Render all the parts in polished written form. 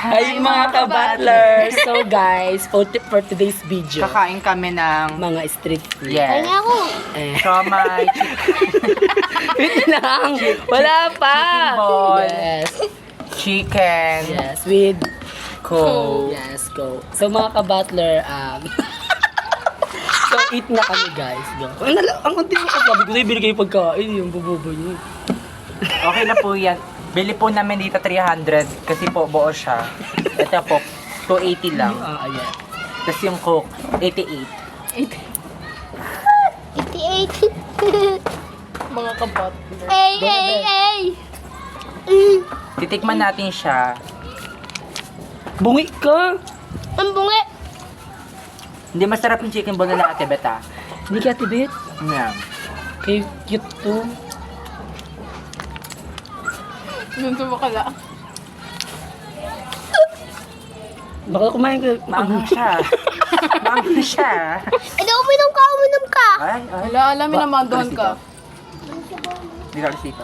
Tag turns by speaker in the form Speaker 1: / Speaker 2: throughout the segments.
Speaker 1: Hi mga ka-butlers! So guys, for today's video,
Speaker 2: Kakain kami ng
Speaker 1: mga street food.
Speaker 2: yes.
Speaker 3: Kaya ako.
Speaker 2: Siomay,
Speaker 1: Wait lang! Wala pa!
Speaker 2: Chicken ball.
Speaker 1: Yes.
Speaker 2: chicken,
Speaker 1: Yes, with
Speaker 2: coke.
Speaker 1: yes, go. So mga ka-butler, so eat na kami guys. Go. Ang konti mo sabi ko, binigay yung pagkain, yung bububo niyo.
Speaker 2: Okay na po yan. Bili po namin dito 300 kasi po buo siya. Ito po, 280 lang.
Speaker 1: Ayan.
Speaker 2: Tapos yung coke, 88.
Speaker 3: 88.
Speaker 4: Mga ka-butler.
Speaker 3: Ay, ay, ay.
Speaker 2: Titikman natin siya.
Speaker 1: Bungi ka!
Speaker 3: Ang bungi.
Speaker 2: Hindi masarap yung chicken ball na Ate Beta.
Speaker 1: Hindi ka tibit.
Speaker 2: Yan.
Speaker 1: Kay cute to.
Speaker 4: Yun sa bakala.
Speaker 1: Baka kumain ka.
Speaker 2: Maanghang siya. Maanghang siya.
Speaker 3: Eh, di uminom ka.
Speaker 2: Ay, ay.
Speaker 4: Wala, alam mo naman doon ka.
Speaker 2: Hindi ka resito.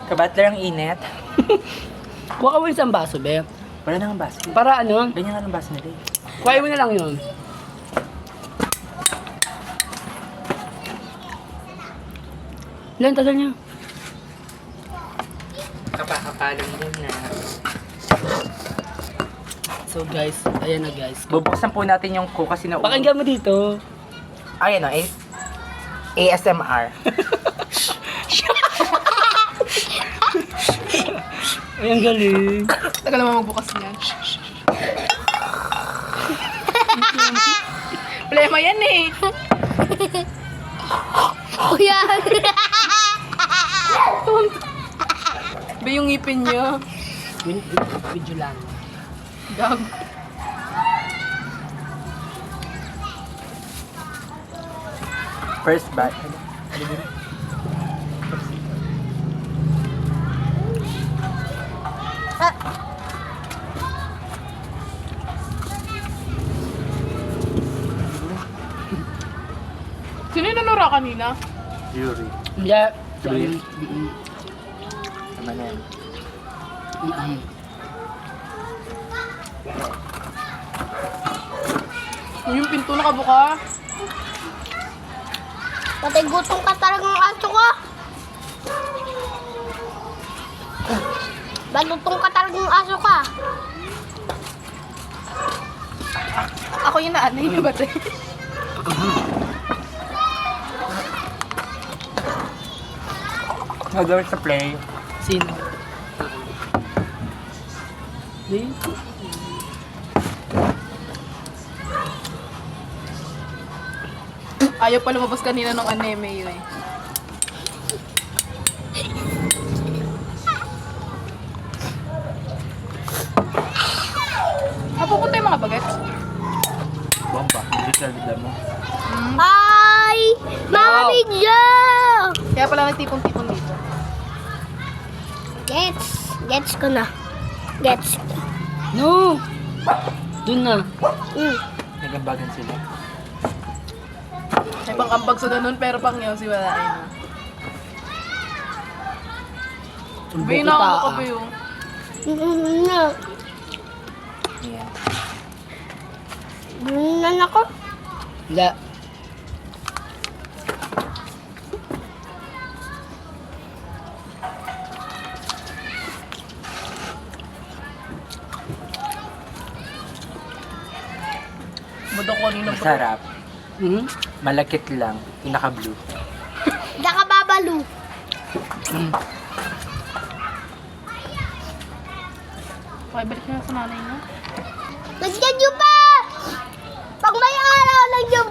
Speaker 2: Kabatler ang init.
Speaker 1: Kuha ka mo isang baso, be.
Speaker 2: Wala nang baso.
Speaker 1: Para ano?
Speaker 2: Ganyan nga ng baso nila eh.
Speaker 1: Kuha mo na lang yun. Ilan tagal niya?
Speaker 2: Kapakapalang muna.
Speaker 1: So guys, ayan na guys.
Speaker 2: Bubuksan po natin yung coke kasi na
Speaker 1: Pakinggan mo dito.
Speaker 2: Ayan o, ASMR.
Speaker 1: Ay, ang galing.
Speaker 4: Tagal naman magbukas niyan. Problema yan eh.
Speaker 3: Kuya.
Speaker 4: Ba yung ngipin niya?
Speaker 1: Video lang.
Speaker 4: Gag.
Speaker 2: First bite.
Speaker 4: Sino yung nanura kanina?
Speaker 2: Yuri.
Speaker 1: Yeah.
Speaker 2: Tuloy. Tama na yan.
Speaker 4: Yung pinto nakabuka.
Speaker 3: Patay gutom ka talagang aso ko. Balutong ka talagang aso ka.
Speaker 4: Ako yung naanay na bate.
Speaker 2: Nag-work sa play.
Speaker 1: Sino? Dito.
Speaker 4: Ayaw pa lumabas kanina ng anime yun eh. Pupunta yung mga bagets.
Speaker 2: Bomba. Hindi ka mo.
Speaker 3: Hi! Mga
Speaker 1: Wow.
Speaker 3: video!
Speaker 4: Kaya pala nagtipon-tipon dito.
Speaker 3: Gets ko na. Gets.
Speaker 1: No! Dun na.
Speaker 2: Nagambagan sila.
Speaker 4: May pangkambag sa ganun pero pang yaw si wala na. Bay na ako ka ba yung?
Speaker 3: No.
Speaker 2: Ayan.
Speaker 3: Bunan ako.
Speaker 1: Wala.
Speaker 4: Budok ko nino.
Speaker 2: Masarap.
Speaker 1: Hmm?
Speaker 2: Malakit lang. Yung naka-blue.
Speaker 3: Nakababalo.
Speaker 4: Okay, balik na sa nanay na.
Speaker 3: Lagyan nyo pa! Pag may araw, lagyan